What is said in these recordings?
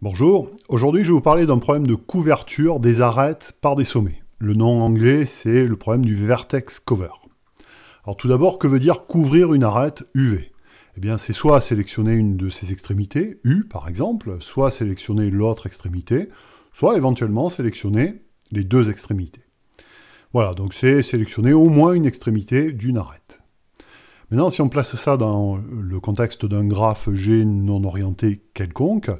Bonjour, aujourd'hui je vais vous parler d'un problème de couverture des arêtes par des sommets. Le nom anglais c'est le problème du vertex cover. Alors tout d'abord, que veut dire couvrir une arête UV? Eh bien c'est soit sélectionner une de ses extrémités, U par exemple, soit sélectionner l'autre extrémité, soit éventuellement sélectionner les deux extrémités. Voilà, donc c'est sélectionner au moins une extrémité d'une arête. Maintenant, si on place ça dans le contexte d'un graphe G non orienté quelconque,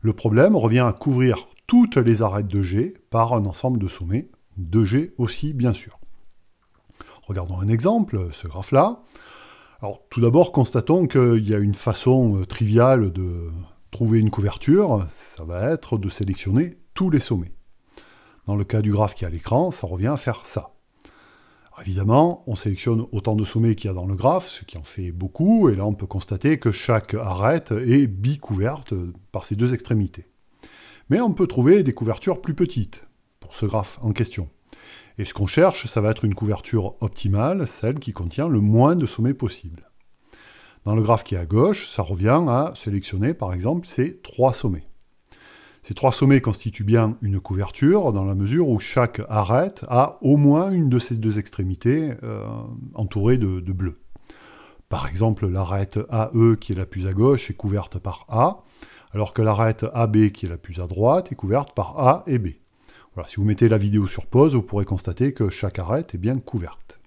le problème revient à couvrir toutes les arêtes de G par un ensemble de sommets, de G aussi bien sûr. Regardons un exemple, ce graphe-là. Alors tout d'abord, constatons qu'il y a une façon triviale de trouver une couverture, ça va être de sélectionner tous les sommets. Dans le cas du graphe qui est à l'écran, ça revient à faire ça. Alors évidemment, on sélectionne autant de sommets qu'il y a dans le graphe, ce qui en fait beaucoup, et là on peut constater que chaque arête est bicouverte par ses deux extrémités. Mais on peut trouver des couvertures plus petites, pour ce graphe en question. Et ce qu'on cherche, ça va être une couverture optimale, celle qui contient le moins de sommets possible. Dans le graphe qui est à gauche, ça revient à sélectionner par exemple ces 3 sommets. Ces 3 sommets constituent bien une couverture, dans la mesure où chaque arête a au moins une de ces deux extrémités entourée de bleu. Par exemple, l'arête AE, qui est la plus à gauche, est couverte par A, alors que l'arête AB, qui est la plus à droite, est couverte par A et B. Voilà, si vous mettez la vidéo sur pause, vous pourrez constater que chaque arête est bien couverte.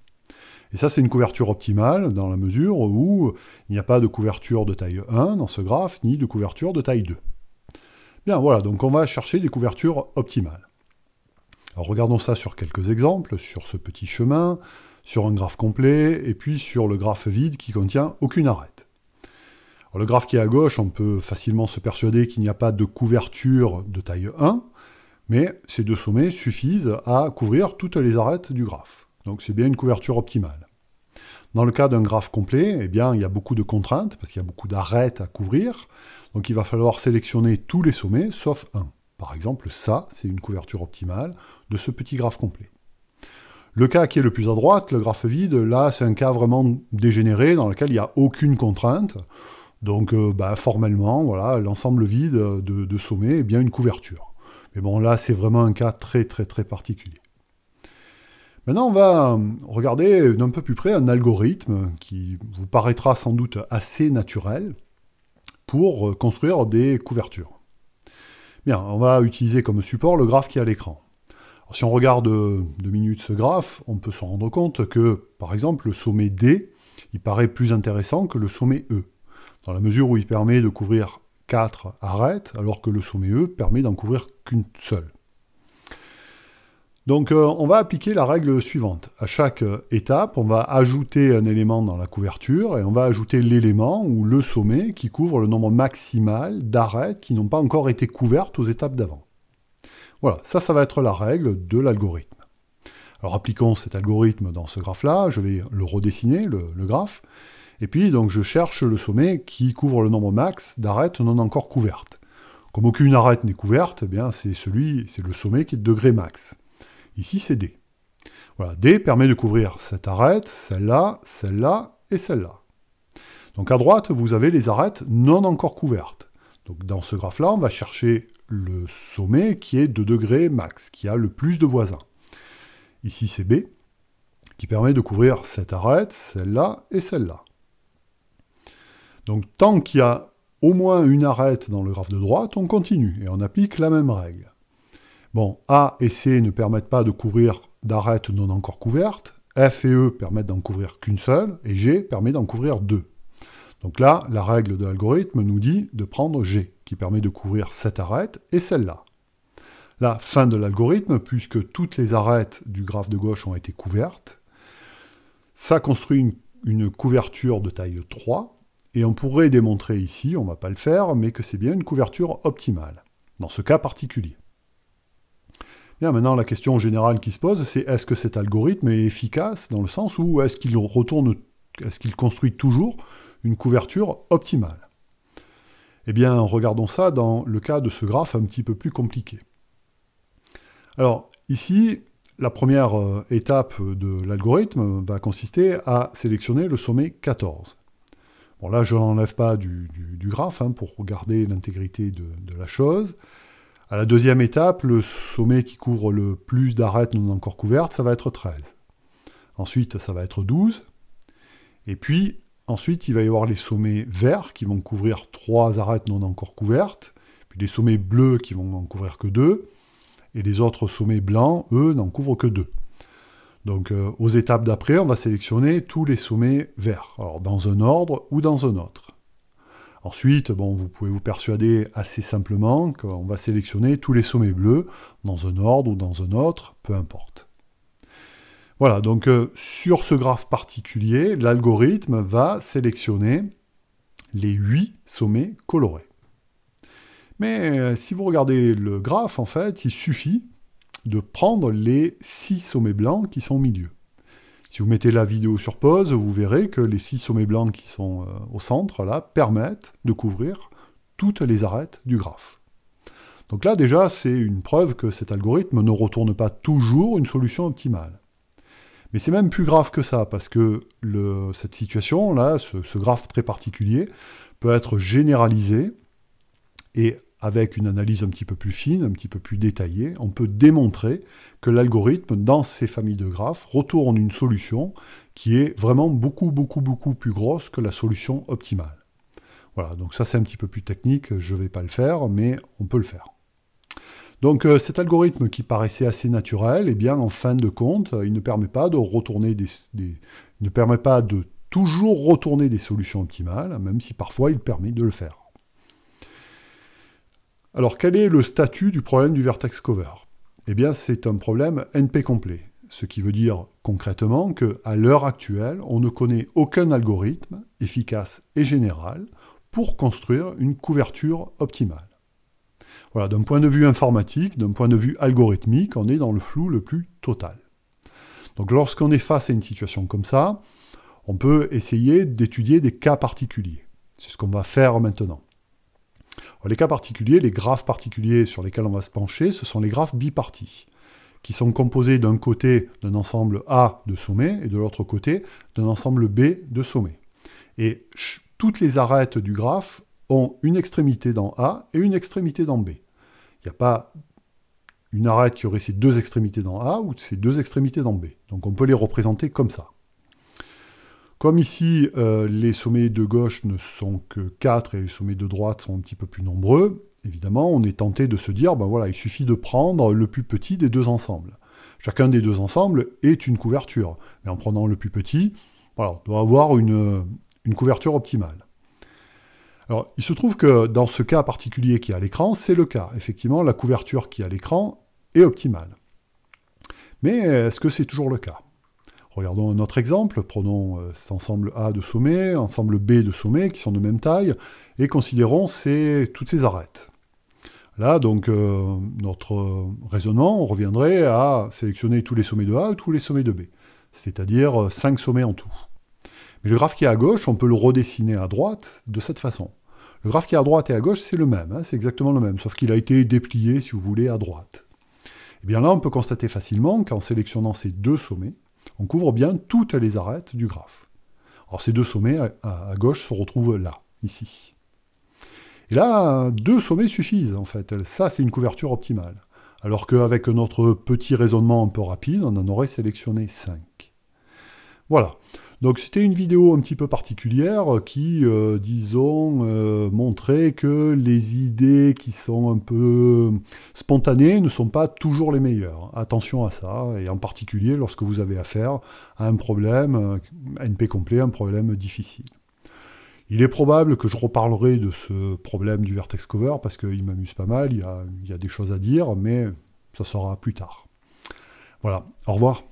Et ça, c'est une couverture optimale, dans la mesure où il n'y a pas de couverture de taille 1 dans ce graphe, ni de couverture de taille 2. Bien, voilà, donc on va chercher des couvertures optimales. Alors regardons ça sur quelques exemples, sur ce petit chemin, sur un graphe complet, et puis sur le graphe vide qui contient aucune arête. Alors, le graphe qui est à gauche, on peut facilement se persuader qu'il n'y a pas de couverture de taille 1, mais ces deux sommets suffisent à couvrir toutes les arêtes du graphe. Donc c'est bien une couverture optimale. Dans le cas d'un graphe complet, eh bien, il y a beaucoup de contraintes, parce qu'il y a beaucoup d'arêtes à couvrir, donc il va falloir sélectionner tous les sommets, sauf un. Par exemple, ça, c'est une couverture optimale de ce petit graphe complet. Le cas qui est le plus à droite, le graphe vide, là, c'est un cas vraiment dégénéré, dans lequel il n'y a aucune contrainte, donc formellement, voilà, l'ensemble vide de sommets est bien une couverture. Mais bon, là, c'est vraiment un cas très particulier. Maintenant, on va regarder d'un peu plus près un algorithme qui vous paraîtra sans doute assez naturel pour construire des couvertures. Bien, on va utiliser comme support le graphe qui est à l'écran. Si on regarde 2 minutes ce graphe, on peut se rendre compte que, par exemple, le sommet D, il paraît plus intéressant que le sommet E, dans la mesure où il permet de couvrir 4 arêtes, alors que le sommet E permet d'en couvrir qu'une seule. Donc on va appliquer la règle suivante. À chaque étape, on va ajouter un élément dans la couverture et on va ajouter l'élément ou le sommet qui couvre le nombre maximal d'arêtes qui n'ont pas encore été couvertes aux étapes d'avant. Voilà, ça va être la règle de l'algorithme. Alors appliquons cet algorithme dans ce graphe-là, je vais le redessiner, le graphe, et puis donc je cherche le sommet qui couvre le nombre max d'arêtes non encore couvertes. Comme aucune arête n'est couverte, eh bien c'est le sommet qui est de degré max. Ici, c'est D. Voilà, D permet de couvrir cette arête, celle-là, celle-là et celle-là. Donc à droite, vous avez les arêtes non encore couvertes. Donc dans ce graphe-là, on va chercher le sommet qui est de degré max, qui a le plus de voisins. Ici, c'est B, qui permet de couvrir cette arête, celle-là et celle-là. Donc tant qu'il y a au moins une arête dans le graphe de droite, on continue et on applique la même règle. Bon, A et C ne permettent pas de couvrir d'arêtes non encore couvertes, F et E permettent d'en couvrir qu'une seule, et G permet d'en couvrir 2. Donc là, la règle de l'algorithme nous dit de prendre G, qui permet de couvrir cette arête et celle-là. La fin de l'algorithme, puisque toutes les arêtes du graphe de gauche ont été couvertes, ça construit une couverture de taille 3, et on pourrait démontrer ici, on ne va pas le faire, mais que c'est bien une couverture optimale, dans ce cas particulier. Bien, maintenant, la question générale qui se pose, c'est est-ce que cet algorithme est efficace dans le sens où est-ce qu'il construit toujours une couverture optimale? Eh bien, regardons ça dans le cas de ce graphe un petit peu plus compliqué. Alors, ici, la première étape de l'algorithme va consister à sélectionner le sommet 14. Bon, là, je n'enlève pas du graphe hein, pour garder l'intégrité de la chose. À la deuxième étape, le sommet qui couvre le plus d'arêtes non encore couvertes, ça va être 13. Ensuite, ça va être 12. Et puis, ensuite, il va y avoir les sommets verts qui vont couvrir 3 arêtes non encore couvertes, puis les sommets bleus qui vont en couvrir que 2, et les autres sommets blancs, eux, n'en couvrent que 2. Donc, aux étapes d'après, on va sélectionner tous les sommets verts, alors dans un ordre ou dans un autre. Ensuite, bon, vous pouvez vous persuader assez simplement qu'on va sélectionner tous les sommets bleus dans un ordre ou dans un autre, peu importe. Voilà, donc sur ce graphe particulier, l'algorithme va sélectionner les 8 sommets colorés. Mais si vous regardez le graphe, en fait, il suffit de prendre les 6 sommets blancs qui sont au milieu. Si vous mettez la vidéo sur pause, vous verrez que les 6 sommets blancs qui sont au centre, là, permettent de couvrir toutes les arêtes du graphe. Donc là, déjà, c'est une preuve que cet algorithme ne retourne pas toujours une solution optimale. Mais c'est même plus grave que ça, parce que cette situation-là, ce graphe très particulier, peut être généralisé, et avec une analyse un petit peu plus fine, un petit peu plus détaillée, on peut démontrer que l'algorithme, dans ces familles de graphes, retourne une solution qui est vraiment beaucoup plus grosse que la solution optimale. Voilà, donc ça c'est un petit peu plus technique, je ne vais pas le faire, mais on peut le faire. Donc cet algorithme qui paraissait assez naturel, eh bien en fin de compte, il ne permet pas de retourner il ne permet pas de toujours retourner des solutions optimales, même si parfois il permet de le faire. Alors, quel est le statut du problème du vertex cover? Eh bien, c'est un problème NP complet, ce qui veut dire concrètement qu'à l'heure actuelle, on ne connaît aucun algorithme efficace et général pour construire une couverture optimale. Voilà, d'un point de vue informatique, d'un point de vue algorithmique, on est dans le flou le plus total. Donc, lorsqu'on est face à une situation comme ça, on peut essayer d'étudier des cas particuliers. C'est ce qu'on va faire maintenant. Alors, les cas particuliers, les graphes particuliers sur lesquels on va se pencher, ce sont les graphes bipartis, qui sont composés d'un côté d'un ensemble A de sommets et de l'autre côté d'un ensemble B de sommets. Et toutes les arêtes du graphe ont une extrémité dans A et une extrémité dans B. Il n'y a pas une arête qui aurait ces deux extrémités dans A ou ces deux extrémités dans B. Donc on peut les représenter comme ça. Comme ici, les sommets de gauche ne sont que 4 et les sommets de droite sont un petit peu plus nombreux, évidemment, on est tenté de se dire, ben voilà, il suffit de prendre le plus petit des deux ensembles. Chacun des deux ensembles est une couverture, mais en prenant le plus petit, voilà, on doit avoir une couverture optimale. Alors, il se trouve que dans ce cas particulier qui est à l'écran, c'est le cas. Effectivement, la couverture qui est à l'écran est optimale. Mais est-ce que c'est toujours le cas ? Regardons un autre exemple, prenons cet ensemble A de sommets, ensemble B de sommets qui sont de même taille, et considérons toutes ces arêtes. Là, donc, notre raisonnement, on reviendrait à sélectionner tous les sommets de A ou tous les sommets de B, c'est-à-dire 5 sommets en tout. Mais le graphe qui est à gauche, on peut le redessiner à droite de cette façon. Le graphe qui est à droite et à gauche, c'est le même, hein, c'est exactement le même, sauf qu'il a été déplié, si vous voulez, à droite. Et bien là, on peut constater facilement qu'en sélectionnant ces deux sommets, on couvre bien toutes les arêtes du graphe. Alors ces deux sommets à gauche se retrouvent là, ici. Et là, 2 sommets suffisent, en fait. Ça, c'est une couverture optimale. Alors qu'avec notre petit raisonnement un peu rapide, on en aurait sélectionné 5. Voilà. Donc c'était une vidéo un petit peu particulière qui, disons, montrait que les idées qui sont un peu spontanées ne sont pas toujours les meilleures. Attention à ça, et en particulier lorsque vous avez affaire à un problème NP complet, un problème difficile. Il est probable que je reparlerai de ce problème du vertex cover, parce qu'il m'amuse pas mal, il y a des choses à dire, mais ça sera plus tard. Voilà, au revoir.